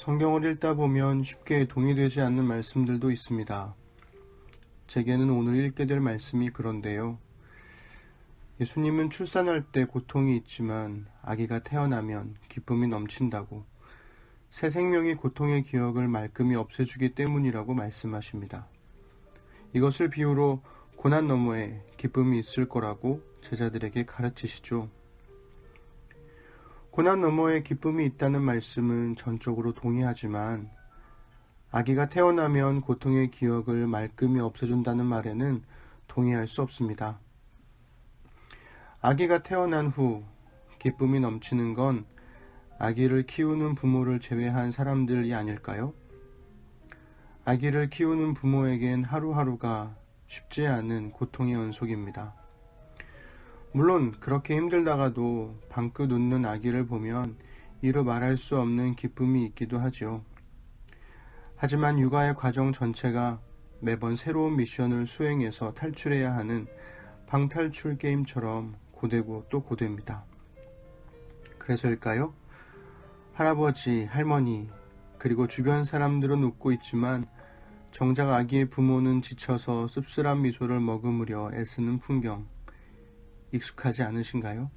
성경을 읽다 보면 쉽게 동의되지 않는 말씀들도 있습니다. 제게는 오늘 읽게 될 말씀이 그런데요. 예수님은 출산할 때 고통이 있지만 아기가 태어나면 기쁨이 넘친다고, 새 생명이 고통의 기억을 말끔히 없애주기 때문이라고 말씀하십니다. 이것을 비유로 고난 너머에 기쁨이 있을 거라고 제자들에게 가르치시죠. 고난 너머에 기쁨이 있다는 말씀은 전적으로 동의하지만 아기가 태어나면 고통의 기억을 말끔히 없애준다는 말에는 동의할 수 없습니다. 아기가 태어난 후 기쁨이 넘치는 건 아기를 키우는 부모를 제외한 사람들이 아닐까요? 아기를 키우는 부모에겐 하루하루가 쉽지 않은 고통의 연속입니다. 물론 그렇게 힘들다가도 방긋 웃는 아기를 보면 이루 말할 수 없는 기쁨이 있기도 하지요. 하지만 육아의 과정 전체가 매번 새로운 미션을 수행해서 탈출해야 하는 방탈출 게임처럼 고되고 또 고됩니다. 그래서일까요? 할아버지, 할머니, 그리고 주변 사람들은 웃고 있지만 정작 아기의 부모는 지쳐서 씁쓸한 미소를 머금으려 애쓰는 풍경, 익숙하지 않으신가요?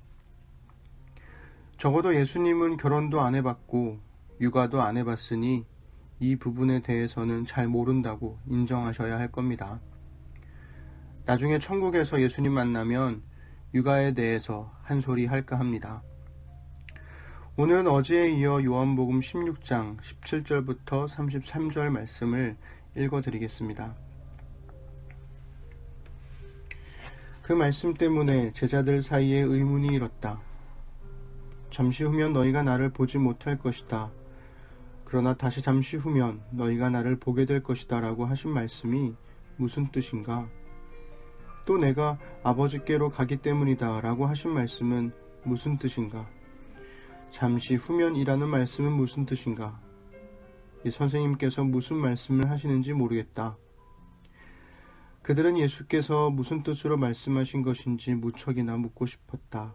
적어도 예수님은 결혼도 안 해봤고 육아도 안 해봤으니 이 부분에 대해서는 잘 모른다고 인정하셔야 할 겁니다. 나중에 천국에서 예수님 만나면 육아에 대해서 한 소리 할까 합니다. 오늘은 어제에 이어 요한복음 16장 17절부터 33절 말씀을 읽어드리겠습니다. 그 말씀 때문에 제자들 사이에 의문이 일었다. 잠시 후면 너희가 나를 보지 못할 것이다. 그러나 다시 잠시 후면 너희가 나를 보게 될 것이다 라고 하신 말씀이 무슨 뜻인가? 또 내가 아버지께로 가기 때문이다 라고 하신 말씀은 무슨 뜻인가? 잠시 후면이라는 말씀은 무슨 뜻인가? 이 선생님께서 무슨 말씀을 하시는지 모르겠다. 그들은 예수께서 무슨 뜻으로 말씀하신 것인지 무척이나 묻고 싶었다.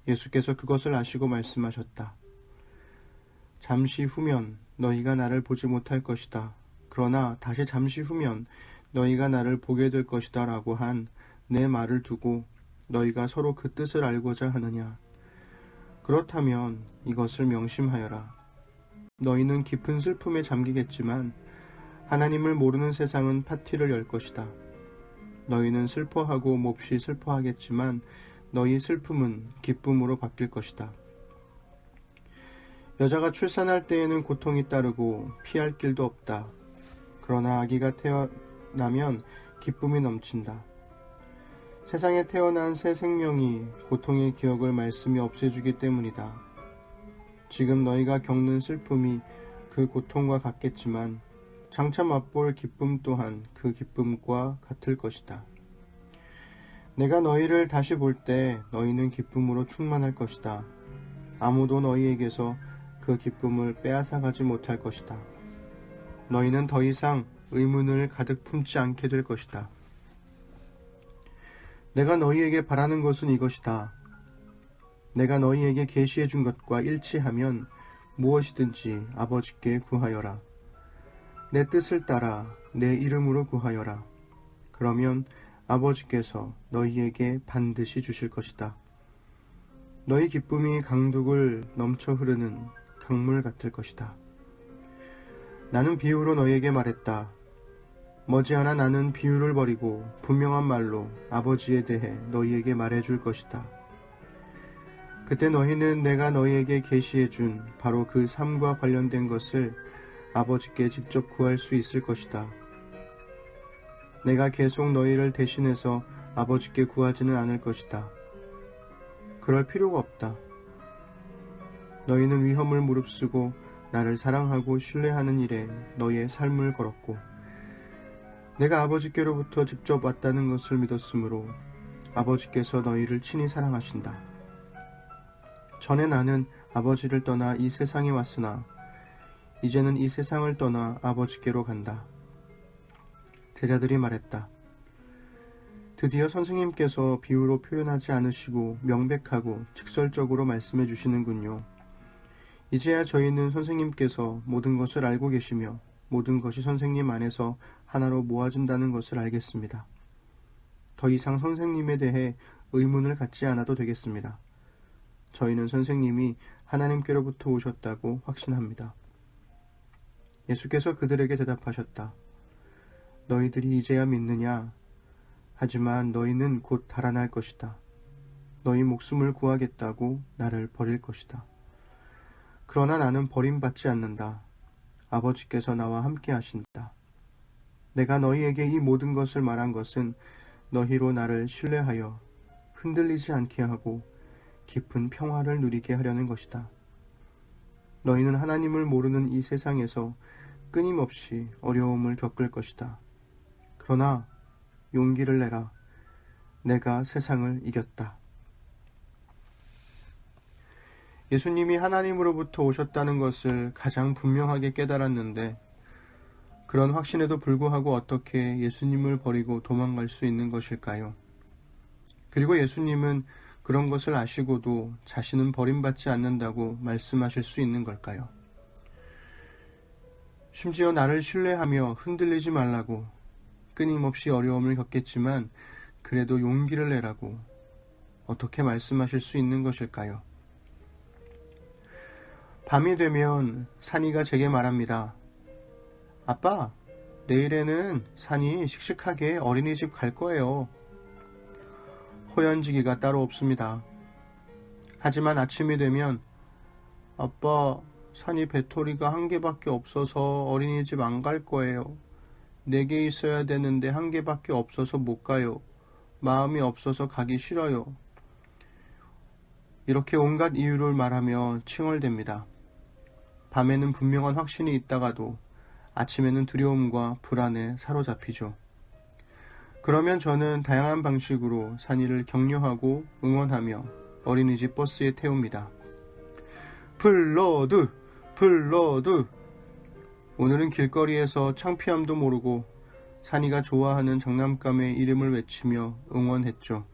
예수께서 그것을 아시고 말씀하셨다. 잠시 후면 너희가 나를 보지 못할 것이다. 그러나 다시 잠시 후면 너희가 나를 보게 될 것이다 라고 한 내 말을 두고 너희가 서로 그 뜻을 알고자 하느냐. 그렇다면 이것을 명심하여라. 너희는 깊은 슬픔에 잠기겠지만 하나님을 모르는 세상은 파티를 열 것이다. 너희는 슬퍼하고 몹시 슬퍼하겠지만 너희 슬픔은 기쁨으로 바뀔 것이다. 여자가 출산할 때에는 고통이 따르고 피할 길도 없다. 그러나 아기가 태어나면 기쁨이 넘친다. 세상에 태어난 새 생명이 고통의 기억을 말씀이 없애주기 때문이다. 지금 너희가 겪는 슬픔이 그 고통과 같겠지만 장차 맛볼 기쁨 또한 그 기쁨과 같을 것이다. 내가 너희를 다시 볼 때 너희는 기쁨으로 충만할 것이다. 아무도 너희에게서 그 기쁨을 빼앗아가지 못할 것이다. 너희는 더 이상 의문을 가득 품지 않게 될 것이다. 내가 너희에게 바라는 것은 이것이다. 내가 너희에게 계시해 준 것과 일치하면 무엇이든지 아버지께 구하여라. 내 뜻을 따라 내 이름으로 구하여라. 그러면 아버지께서 너희에게 반드시 주실 것이다. 너희 기쁨이 강둑을 넘쳐 흐르는 강물 같을 것이다. 나는 비유로 너희에게 말했다. 머지않아 나는 비유를 버리고 분명한 말로 아버지에 대해 너희에게 말해줄 것이다. 그때 너희는 내가 너희에게 계시해준 바로 그 삶과 관련된 것을 아버지께 직접 구할 수 있을 것이다. 내가 계속 너희를 대신해서 아버지께 구하지는 않을 것이다. 그럴 필요가 없다. 너희는 위험을 무릅쓰고 나를 사랑하고 신뢰하는 일에 너희의 삶을 걸었고 내가 아버지께로부터 직접 왔다는 것을 믿었으므로 아버지께서 너희를 친히 사랑하신다. 전에 나는 아버지를 떠나 이 세상에 왔으나 이제는 이 세상을 떠나 아버지께로 간다. 제자들이 말했다. 드디어 선생님께서 비유로 표현하지 않으시고 명백하고 직설적으로 말씀해 주시는군요. 이제야 저희는 선생님께서 모든 것을 알고 계시며 모든 것이 선생님 안에서 하나로 모아진다는 것을 알겠습니다. 더 이상 선생님에 대해 의문을 갖지 않아도 되겠습니다. 저희는 선생님이 하나님께로부터 오셨다고 확신합니다. 예수께서 그들에게 대답하셨다. 너희들이 이제야 믿느냐? 하지만 너희는 곧 달아날 것이다. 너희 목숨을 구하겠다고 나를 버릴 것이다. 그러나 나는 버림받지 않는다. 아버지께서 나와 함께 하신다. 내가 너희에게 이 모든 것을 말한 것은 너희로 나를 신뢰하여 흔들리지 않게 하고 깊은 평화를 누리게 하려는 것이다. 너희는 하나님을 모르는 이 세상에서 끊임없이 어려움을 겪을 것이다. 그러나 용기를 내라. 내가 세상을 이겼다. 예수님이 하나님으로부터 오셨다는 것을 가장 분명하게 깨달았는데 그런 확신에도 불구하고 어떻게 예수님을 버리고 도망갈 수 있는 것일까요? 그리고 예수님은 그런 것을 아시고도 자신은 버림받지 않는다고 말씀하실 수 있는 걸까요? 심지어 나를 신뢰하며 흔들리지 말라고 끊임없이 어려움을 겪겠지만 그래도 용기를 내라고 어떻게 말씀하실 수 있는 것일까요? 밤이 되면 산이가 제게 말합니다. 아빠, 내일에는 산이 씩씩하게 어린이집 갈 거예요. 호연지기가 따로 없습니다. 하지만 아침이 되면 아빠, 산이 배터리가 1개밖에 없어서 어린이집 안 갈 거예요. 4개 있어야 되는데 1개밖에 없어서 못 가요. 마음이 없어서 가기 싫어요. 이렇게 온갖 이유를 말하며 칭얼댑니다. 밤에는 분명한 확신이 있다가도 아침에는 두려움과 불안에 사로잡히죠. 그러면 저는 다양한 방식으로 산이를 격려하고 응원하며 어린이집 버스에 태웁니다. 블러드! 블러드! 오늘은 길거리에서 창피함도 모르고 산이가 좋아하는 장난감의 이름을 외치며 응원했죠.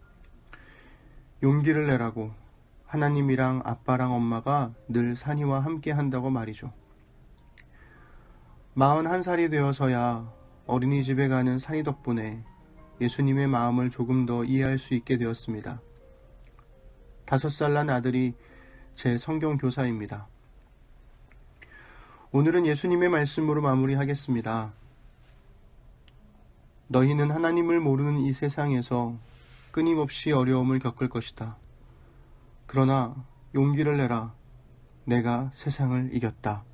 용기를 내라고 하나님이랑 아빠랑 엄마가 늘 산이와 함께 한다고 말이죠. 41살이 되어서야 어린이집에 가는 산이 덕분에 예수님의 마음을 조금 더 이해할 수 있게 되었습니다. 5살 난 아들이 제 성경 교사입니다. 오늘은 예수님의 말씀으로 마무리하겠습니다. 너희는 하나님을 모르는 이 세상에서 끊임없이 어려움을 겪을 것이다. 그러나 용기를 내라. 내가 세상을 이겼다.